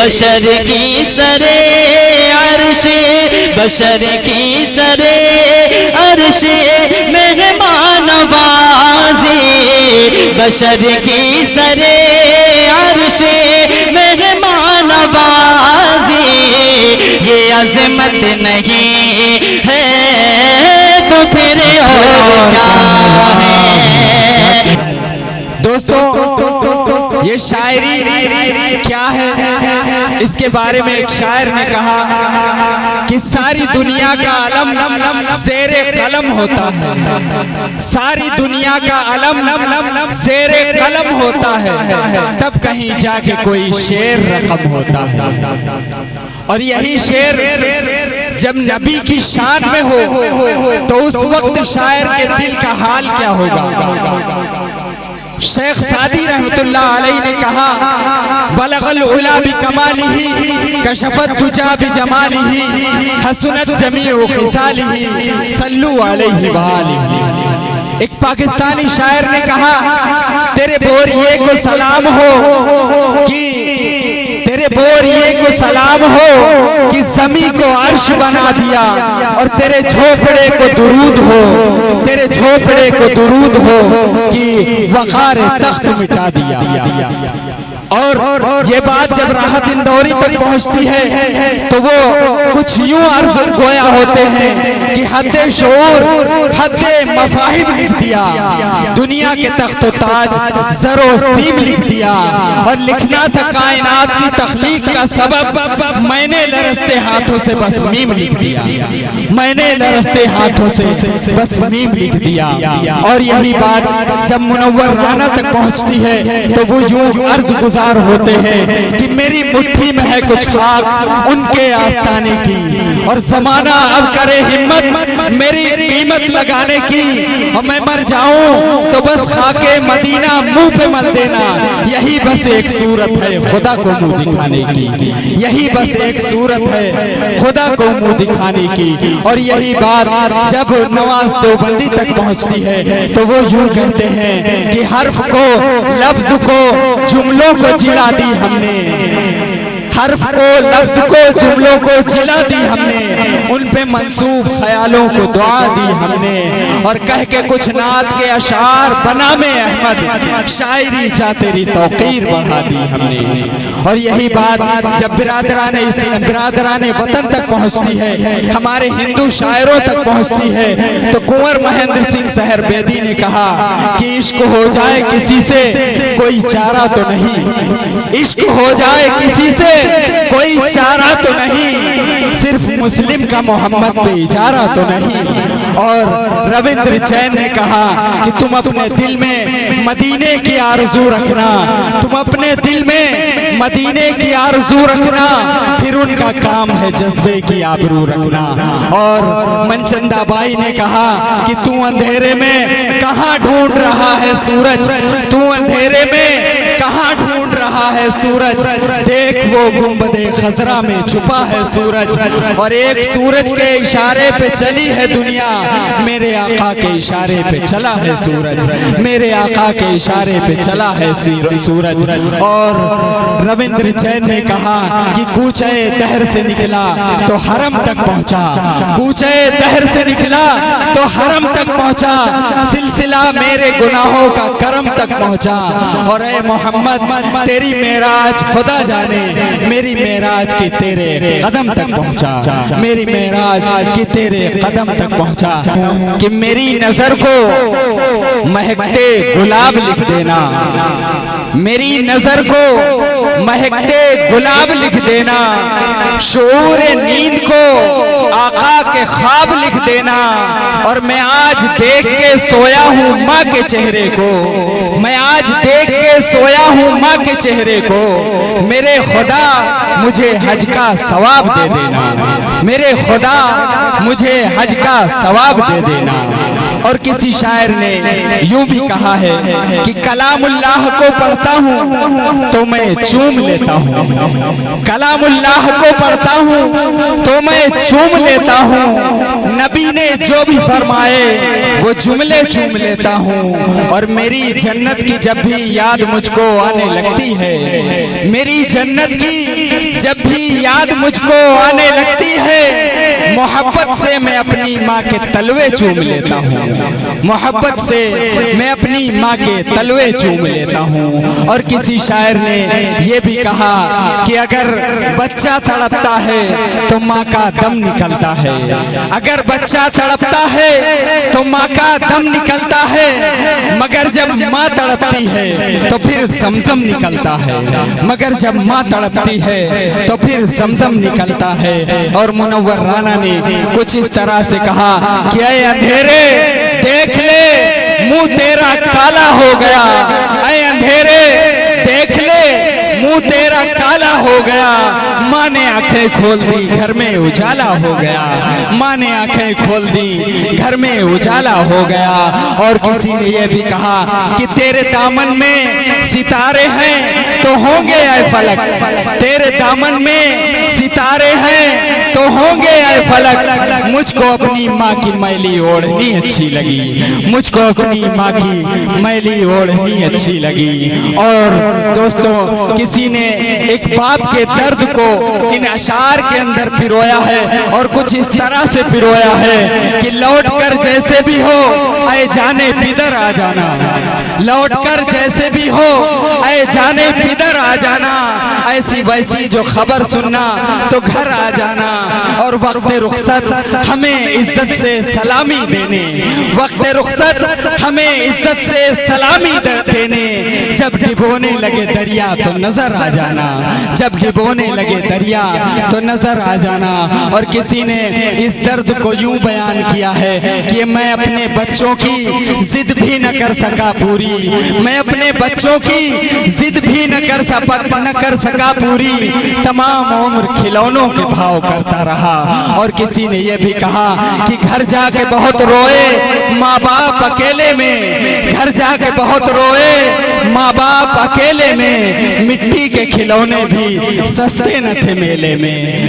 बशर की सरे अर्शे, बशर की सरे अर्शे मेहमान नवाज़ी, बशर की सरे अर्शे मेहमान नवाज़ी। ये अज़मत नहीं है तो फिर और क्या है। दोस्तों, ये शायरी क्या है, इसके बारे में एक शायर ने कहा कि सारी दुनिया का अलम ज़ेरे कलम होता है, सारी दुनिया का अलम ज़ेरे कलम होता है, तब कहीं जाके कोई शेर रकम होता है। और यही शेर जब नबी की शान में हो तो उस वक्त शायर के दिल का हाल क्या होगा। शेख सादी रहमतुल्लाह अलैहि ने कहा, बलगल उला बि कमालिही कशफत तुजा बि जमालिही हसनत जमीउ खिसालिही सल्लू अलैहि वालिही। एक पाकिस्तानी शायर ने कहा, तेरे बोरिए को सलाम हो कि तेरे बोरिए को सलाम हो कि ज़मीं को अर्श बना दिया, और तेरे झोपड़े को दुरूद हो, तेरे झोपड़े को दुरूद हो कि वक़ार तख्त मिटा दिया। और ये बात जब राहत इंदौरी तक पहुंचती है तो वो कुछ यूं अर्ज गोया होते हैं कि हद्दे शऊर हद्दे मफाहिम लिख दिया, दुनिया के तख्त ताज जरो सीम लिख दिया, और लिखना था कायनात की तख्लीक का सबब, मैंने लरसते हाथों से बस मीम लिख दिया, मैंने लरसते हाथों से बस मीम लिख दिया। और यही बात जब मुनव्वर राना तक पहुंचती है तो वो यूं अर्ज गुजार होते हैं कि मेरी मुट्ठी में है कुछ खाक उनके आस्ताने की, और जमाना अब करे हिम्मत मेरी कीमत लगाने की, और मैं मर जाऊं तो बस खाके मदीना मुंह पे मल देना, यही बस एक सूरत है खुदा को मुंह दिखाने की, यही बस एक सूरत है खुदा को मुंह दिखाने की। और यही बात जब नवाज देवबंदी तक पहुंचती है तो वो यूं कहते हैं कि हर्फ को लफ्ज को जुमलों को जिला दी हमने, हर्फ को लफ्ज को जुमलों को जिला दी हमने, उन पे मंसूब ख्यालों को दुआ दी हमने, और कह के कुछ नात के अशार बना में अहमद, शायरी जा तेरी तौकीर बढ़ा दी हमने। और यही बात जब बिरादराने वतन तक पहुंचती है, हमारे हिंदू शायरों तक पहुंचती है, तो कुंवर महेंद्र सिंह सहर बेदी ने कहा कि इश्क हो जाए किसी से कोई चारा तो नहीं, इश्क हो जाए किसी से कोई चारा तो नहीं, सिर्फ मुस्लिम का मोहम्मद पे इजारा तो नहीं। और रविंद्र जैन ने कहा कि तुम अपने दिल में मदीने की आरज़ू रखना, तुम अपने दिल में मदीने की आरज़ू रखना, फिर उनका काम है जज्बे की आबरू रखना। और मनचंदा बाई ने कहा कि तू अंधेरे में कहाँ ढूंढ रहा है सूरज, तू अंधेरे में कहाँ ढूंढ रहा है सूरज, देख वो गुंबदे खजरा में छुपा है सूरज, और एक सूरज के इशारे पे चली है दुनिया, मेरे आका के इशारे पे चला है सूरज, मेरे आका के इशारे पे चला है सूरज। और रविंद्र जैन ने कहा कि कूचे दहर से निकला तो हरम तक पहुंचा, कूचे दहर से निकला तो हरम तक पहुंचा, सिलसिला मेरे गुनाहों का करम तक पहुंचा। और ए मोहम्मद तेरी मेराज खुदा जाने, मेरी मेराज की तेरे कदम तक पहुंचा, मेरी मेराज की तेरे कदम तक पहुंचा। कि मेरी नजर को महकते गुलाब लिख देना, मेरी नजर को महकते गुलाब लिख देना, शऊर नींद को आका के ख्वाब लिख देना। और मैं आज देख के सोया हूँ माँ के चेहरे को, मैं आज देख के सोया हूँ माँ के चेहरे को, मेरे खुदा मुझे हज का सवाब दे देना, मेरे खुदा मुझे हज का सवाब दे देना। और किसी शायर ने यूं भी कहा है कि कलामुल्लाह को पढ़ता हूँ तो मैं चूम लेता हूँ, कलामुल्लाह को पढ़ता हूँ तो मैं चूम लेता हूँ, नबी ने जो भी फरमाए वो जुमले चूम लेता हूँ। और मेरी जन्नत की जब भी याद मुझको आने लगती है, मेरी जन्नत की जब भी याद मुझको आने लगती है, मोहब्बत से मैं अपनी माँ के तलवे चूम लेता हूँ। मोहब्बत से मैं अपनी माँ के तलवे चूम लेता हूँ। और किसी शायर ने ये भी कहा कि अगर बच्चा तड़पता है तो माँ का दम निकलता है। अगर बच्चा तड़पता है तो माँ का दम निकलता है, मगर जब माँ तड़पती है तो फिर ज़मज़म निकलता है। मगर जब माँ तड़पती है तो फिर ज़मज़म निकलता है। और मुनव्वर राना ने कुछ इस तरह से कहा कि ऐ अंधेरे देख ले मुंह तेरा काला हो गया, ऐ अंधेरे देख ले मुंह तेरा काला हो गया। माँ ने आंखें खोल दी घर में उजाला हो गया, माँ ने आंखें खोल दी घर में उजाला हो गया। और किसी ने यह भी कहा कि तेरे दामन में सितारे हैं तो होंगे ऐ फलक, तेरे दामन में सितारे हैं तो होंगे ऐ फलक। मुझको अपनी माँ की मैली ओढ़नी अच्छी लगी, मुझको अपनी माँ की मैली ओढ़नी अच्छी लगी। और दोस्तों किसी ने एक बाप के दर्द को इन अशार के अंदर पिरोया है और कुछ इस तरह से पिरोया है कि लौट कर जैसे भी हो ऐ जाने पिदर आ जाना, लौट कर जैसे भी हो ऐ जाने पिदर आ जाना। ऐसी वैसी जो खबर सुनना तो घर आ जाना। और वक्त रुखसत हमें इज्जत से सलामी देने, वक्त रुखसत हमें इज्जत से सलामी देने। जब डिबोने लगे दरिया तो नजर आ जाना, जब डिबोने लगे दरिया तो नजर आ जाना। और किसी ने इस दर्द को यूं बयान किया है कि मैं अपने बच्चों की जिद भी न कर सका पूरी, मैं अपने बच्चों की जिद भी न कर सका पूरी। तमाम उम्र खिलौनों के भाव करता रहा। और किसी ने यह भी कहा कि घर जाके बहुत रोए माँ बाप अकेले में, घर जाके बहुत रोए माँ बाप अकेले में। मिट्टी के खिलौने भी सस्ते न थे मेले में।